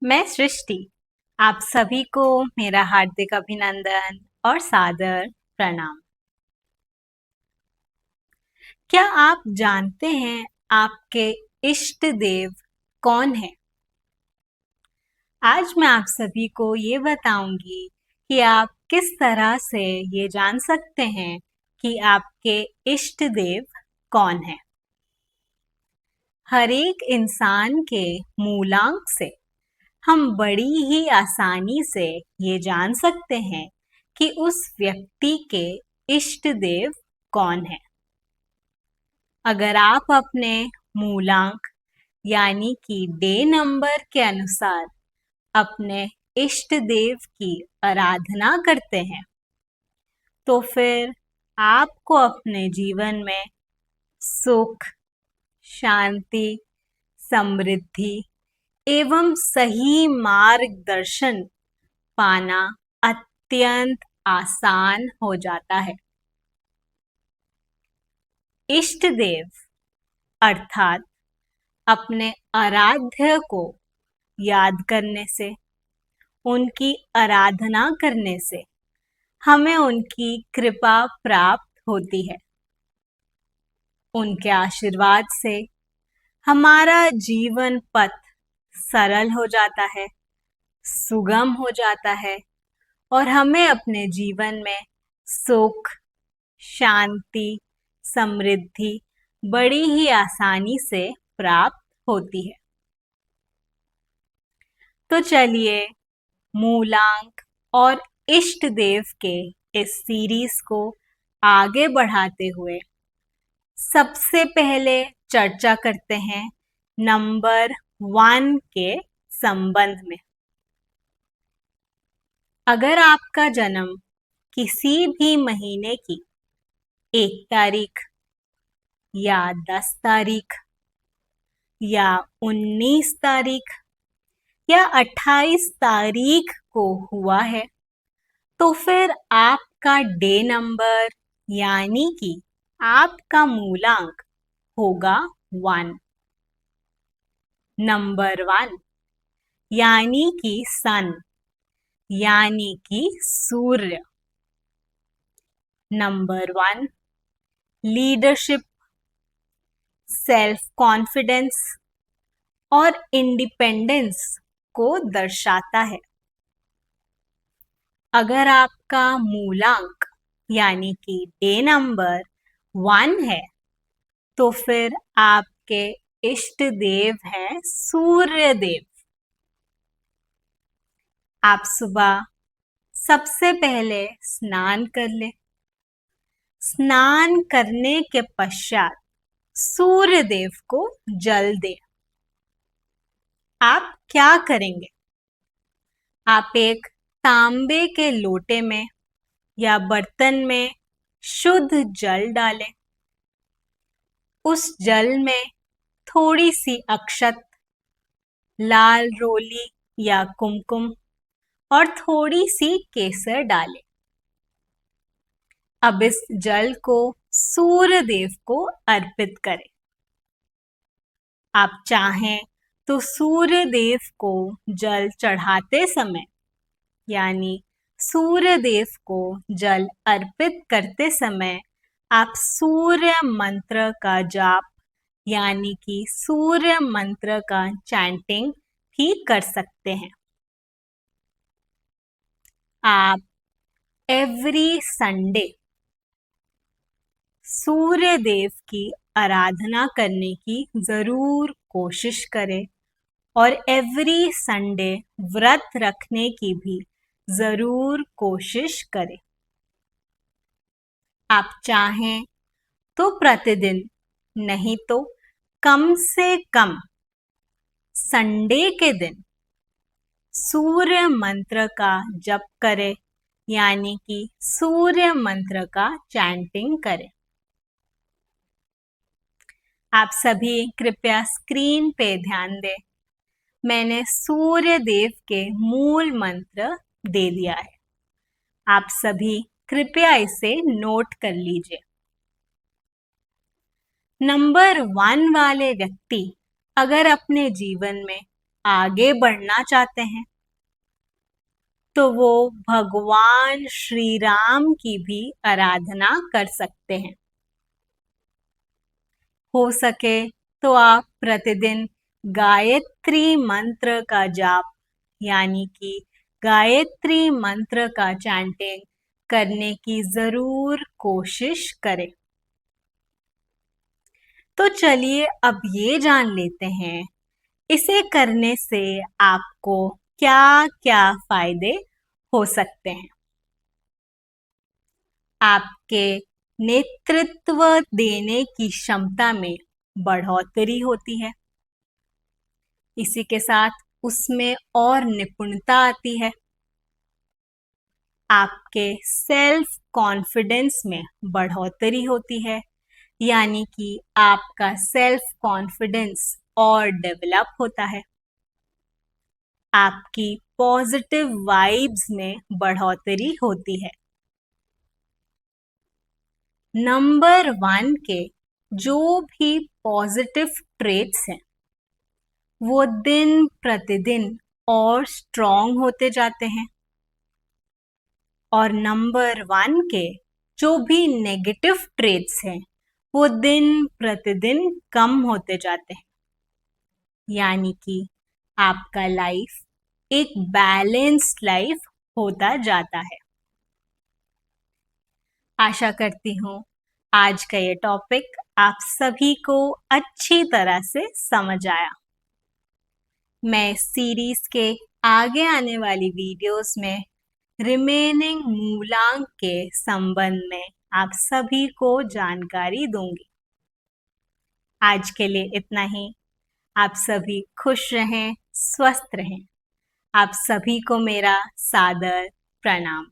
मैं सृष्टि। आप सभी को मेरा हार्दिक अभिनंदन और सादर प्रणाम। क्या आप जानते हैं आपके इष्ट देव कौन है? आज मैं आप सभी को ये बताऊंगी कि आप किस तरह से ये जान सकते हैं कि आपके इष्ट देव कौन है। हर एक इंसान के मूलांक से हम बड़ी ही आसानी से ये जान सकते हैं कि उस व्यक्ति के इष्ट देव कौन है। अगर आप अपने मूलांक यानी कि डे नंबर के अनुसार अपने इष्ट देव की आराधना करते हैं तो फिर आपको अपने जीवन में सुख, शांति, समृद्धि एवं सही मार्गदर्शन पाना अत्यंत आसान हो जाता है। इष्ट देव अर्थात अपने आराध्य को याद करने से, उनकी आराधना करने से हमें उनकी कृपा प्राप्त होती है। उनके आशीर्वाद से हमारा जीवन पथ सरल हो जाता है, सुगम हो जाता है और हमें अपने जीवन में सुख, शांति, समृद्धि बड़ी ही आसानी से प्राप्त होती है। तो चलिए मूलांक और इष्ट देव के इस सीरीज को आगे बढ़ाते हुए सबसे पहले चर्चा करते हैं नंबर 1 के संबंध में। अगर आपका जन्म किसी भी महीने की 1 तारीख या 10 तारीख या 19 तारीख या 28 तारीख को हुआ है तो फिर आपका डे नंबर यानी कि आपका मूलांक होगा 1। नंबर 1 यानी कि सन यानी कि सूर्य। नंबर 1 लीडरशिप, सेल्फ कॉन्फिडेंस और इंडिपेंडेंस को दर्शाता है। अगर आपका मूलांक यानी कि डे नंबर 1 है तो फिर आपके इष्ट देव हैं सूर्य देव। आप सुबह सबसे पहले स्नान कर ले। स्नान करने के पश्चात सूर्य देव को जल दे। आप क्या करेंगे? आप एक तांबे के लोटे में या बर्तन में शुद्ध जल डालें। उस जल में थोड़ी सी अक्षत, लाल रोली या कुमकुम और थोड़ी सी केसर डालें। अब इस जल को सूर्य देव को अर्पित करें। आप चाहें तो सूर्य देव को जल चढ़ाते समय यानी सूर्य देव को जल अर्पित करते समय आप सूर्य मंत्र का जाप यानी कि सूर्य मंत्र का चैंटिंग भी कर सकते हैं। आप एवरी संडे सूर्य देव की आराधना करने की जरूर कोशिश करें और एवरी संडे व्रत रखने की भी जरूर कोशिश करें। आप चाहें तो प्रतिदिन, नहीं तो कम से कम संडे के दिन सूर्य मंत्र का जप करें यानी कि सूर्य मंत्र का चैंटिंग करें। आप सभी कृपया स्क्रीन पे ध्यान दें। मैंने सूर्य देव के मूल मंत्र दे दिया है। आप सभी कृपया इसे नोट कर लीजिए। नंबर 1 वाले व्यक्ति अगर अपने जीवन में आगे बढ़ना चाहते हैं तो वो भगवान श्री राम की भी आराधना कर सकते हैं। हो सके तो आप प्रतिदिन गायत्री मंत्र का जाप यानी कि गायत्री मंत्र का चैंटिंग करने की जरूर कोशिश करें। तो चलिए अब ये जान लेते हैं इसे करने से आपको क्या क्या फायदे हो सकते हैं। आपके नेतृत्व देने की क्षमता में बढ़ोतरी होती है। इसी के साथ उसमें और निपुणता आती है। आपके सेल्फ कॉन्फिडेंस में बढ़ोतरी होती है, यानी कि आपका सेल्फ कॉन्फिडेंस और डेवलप होता है। आपकी पॉजिटिव वाइब्स में बढ़ोतरी होती है। नंबर 1 के जो भी पॉजिटिव ट्रेट्स हैं वो दिन प्रतिदिन और स्ट्रॉन्ग होते जाते हैं, और नंबर 1 के जो भी नेगेटिव ट्रेट्स हैं वो दिन प्रतिदिन कम होते जाते हैं, यानी कि आपका लाइफ एक बैलेंस्ड लाइफ होता जाता है। आशा करती हूँ आज का ये टॉपिक आप सभी को अच्छी तरह से समझ आया। मैं इस सीरीज के आगे आने वाली वीडियोस में रिमेनिंग मूलांक के संबंध में आप सभी को जानकारी दूंगी। आज के लिए इतना ही। आप सभी खुश रहें, स्वस्थ रहें। आप सभी को मेरा सादर प्रणाम।